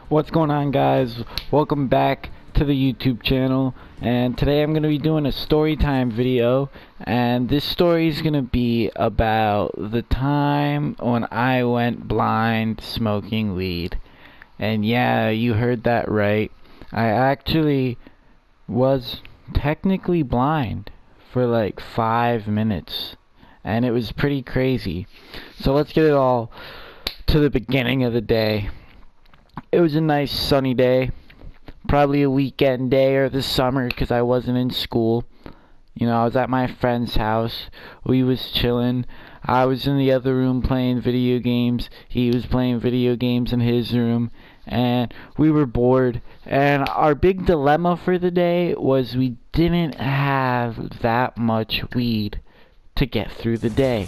What's going on, guys? Welcome back to the YouTube channel, and today I'm going to be doing a story time video, and this story is going to be about the time when I went blind smoking weed. And yeah, you heard that right. I actually was technically blind for like 5 minutes, and it was pretty crazy. So let's get it all to the beginning of the day. It was a nice sunny day, probably a weekend day or the summer because I wasn't in school. You know, I was at my friend's house. We was chilling. I was in the other room playing video games. He was playing video games in his room, and we were bored. And our big dilemma for the day was we didn't have that much weed to get through the day.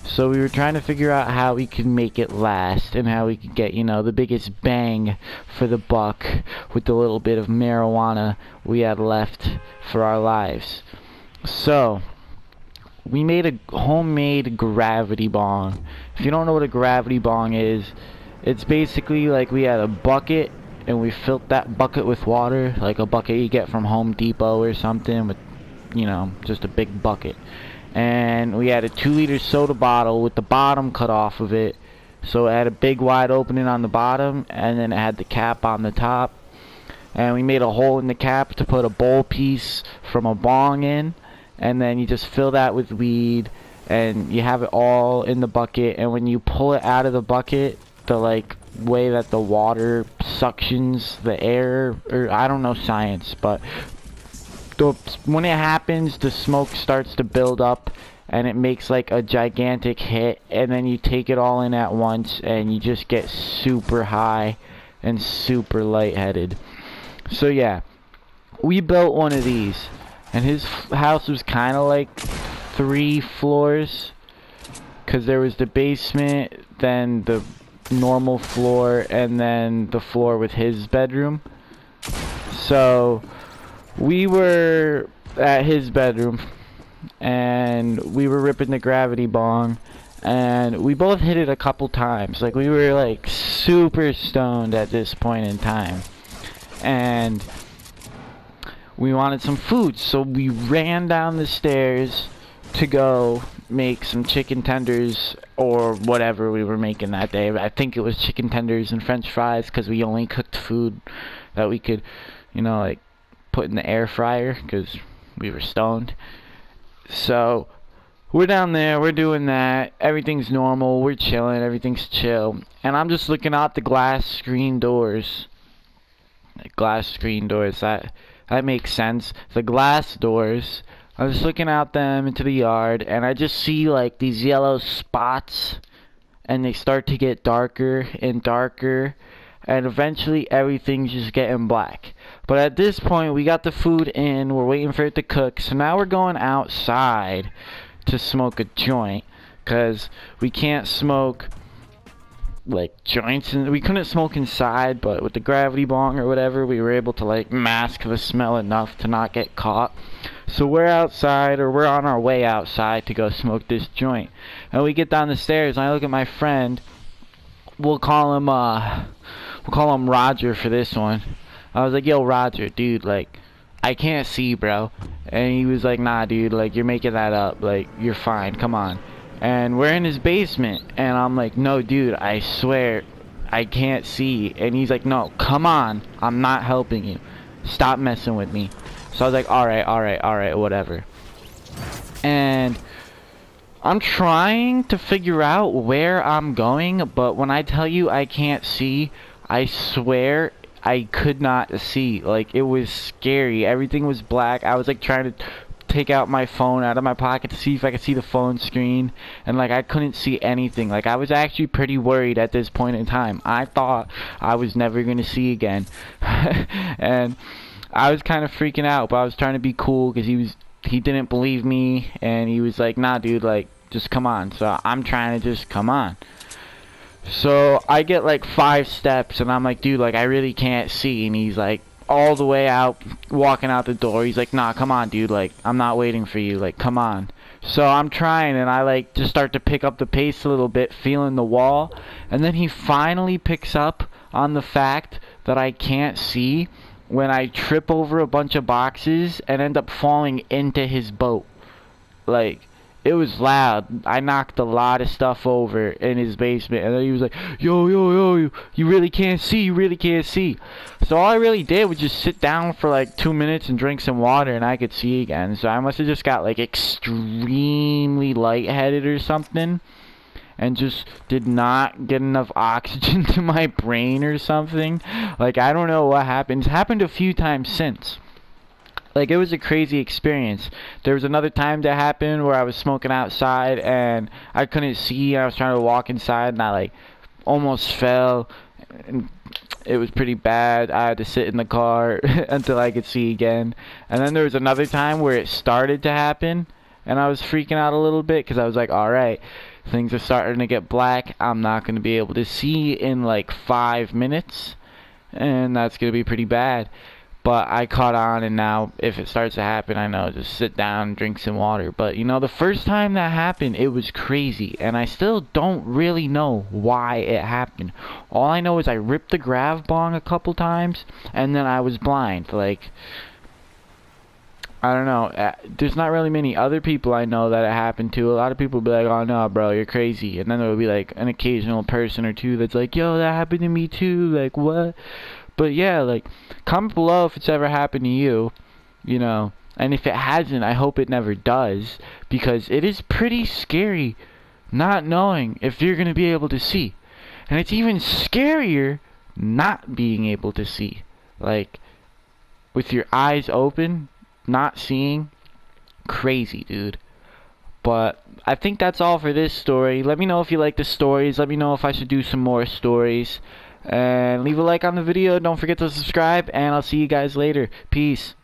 So we were trying to figure out how we could make it last and how we could get, the biggest bang for the buck with the little bit of marijuana we had left for our lives. So we made a homemade gravity bong. If you don't know what a gravity bong is, it's basically like we had a bucket and we filled that bucket with water, like a bucket you get from Home Depot or something, with, just a big bucket. And we had a 2-liter soda bottle with the bottom cut off of it, so it had a big wide opening on the bottom, and then it had the cap on the top. And we made a hole in the cap to put a bowl piece from a bong in, and then you just fill that with weed, and you have it all in the bucket. And when you pull it out of the bucket, the way that the water suctions the air, or I don't know science, but when it happens, the smoke starts to build up and it makes like a gigantic hit, and then you take it all in at once and you just get super high and super lightheaded. So yeah, we built one of these, and his house was kind of like 3 floors, because there was the basement, then the normal floor, and then the floor with his bedroom. So we were at his bedroom, and we were ripping the gravity bong, and we both hit it a couple times. Like, we were like super stoned at this point in time, and we wanted some food, so we ran down the stairs to go make some chicken tenders or whatever we were making that day. I think it was chicken tenders and french fries, because we only cooked food that we could, put in the air fryer because we were stoned. So we're down there, we're doing that, everything's normal, we're chilling, everything's chill, and I'm just looking out the glass screen doors. That makes sense. The glass doors, I was looking out them into the yard, and I just see like these yellow spots, and they start to get darker and darker, and eventually everything's just getting black. But at this point, we got the food in, we're waiting for it to cook, so now we're going outside to smoke a joint, because we can't smoke like joints, and we couldn't smoke inside, but with the gravity bong or whatever, we were able to like mask the smell enough to not get caught. So we're outside, or we're on our way outside to go smoke this joint, and we get down the stairs, and I look at my friend. We'll call him Roger for this one. I was like, yo, Roger, dude, like, I can't see, bro. And he was like, nah, dude, like, you're making that up. Like, you're fine, come on. And we're in his basement, and I'm like, no, dude, I swear, I can't see. And he's like, no, come on, I'm not helping you. Stop messing with me. So I was like, alright, whatever. And I'm trying to figure out where I'm going, but when I tell you I can't see, I swear I could not see. Like, it was scary. Everything was black. I was like trying to take out my phone out of my pocket to see if I could see the phone screen, and like I couldn't see anything. Like, I was actually pretty worried at this point in time. I thought I was never gonna see again. And I was kind of freaking out, but I was trying to be cool because he didn't believe me, and he was like, nah, dude, like, just come on. So I'm trying to just come on. So I get like 5 steps, and I'm like, dude, like, I really can't see. And he's like all the way out, walking out the door. He's like, nah, come on, dude, like, I'm not waiting for you, like, come on. So I'm trying, and I like just start to pick up the pace a little bit, feeling the wall, and then he finally picks up on the fact that I can't see when I trip over a bunch of boxes and end up falling into his boat. Like, it was loud. I knocked a lot of stuff over in his basement, and then he was like, yo, yo, yo, you really can't see, you really can't see. So all I really did was just sit down for like 2 minutes and drink some water, and I could see again. So I must have just got like extremely lightheaded or something, and just did not get enough oxygen to my brain or something. Like, I don't know what happened. It's happened a few times since. Like, it was a crazy experience. There was another time that happened where I was smoking outside and I couldn't see. I was trying to walk inside and I like almost fell. And it was pretty bad. I had to sit in the car until I could see again. And then there was another time where it started to happen and I was freaking out a little bit because I was like, alright, things are starting to get black. I'm not going to be able to see in like 5 minutes, and that's going to be pretty bad. But I caught on, and now if it starts to happen, I know, just sit down, drink some water. But, you know, the first time that happened, it was crazy. And I still don't really know why it happened. All I know is I ripped the grav bong a couple times, and then I was blind. Like, I don't know. There's not really many other people I know that it happened to. A lot of people be like, oh, no, bro, you're crazy. And then there will be, like, an occasional person or two that's like, yo, that happened to me, too. Like, what? But yeah, like, comment below if it's ever happened to you, you know, and if it hasn't, I hope it never does, because it is pretty scary not knowing if you're going to be able to see, and it's even scarier not being able to see, like, with your eyes open, not seeing, crazy, dude. But I think that's all for this story. Let me know if you like the stories. Let me know if I should do some more stories. And leave a like on the video. Don't forget to subscribe. And I'll see you guys later. Peace.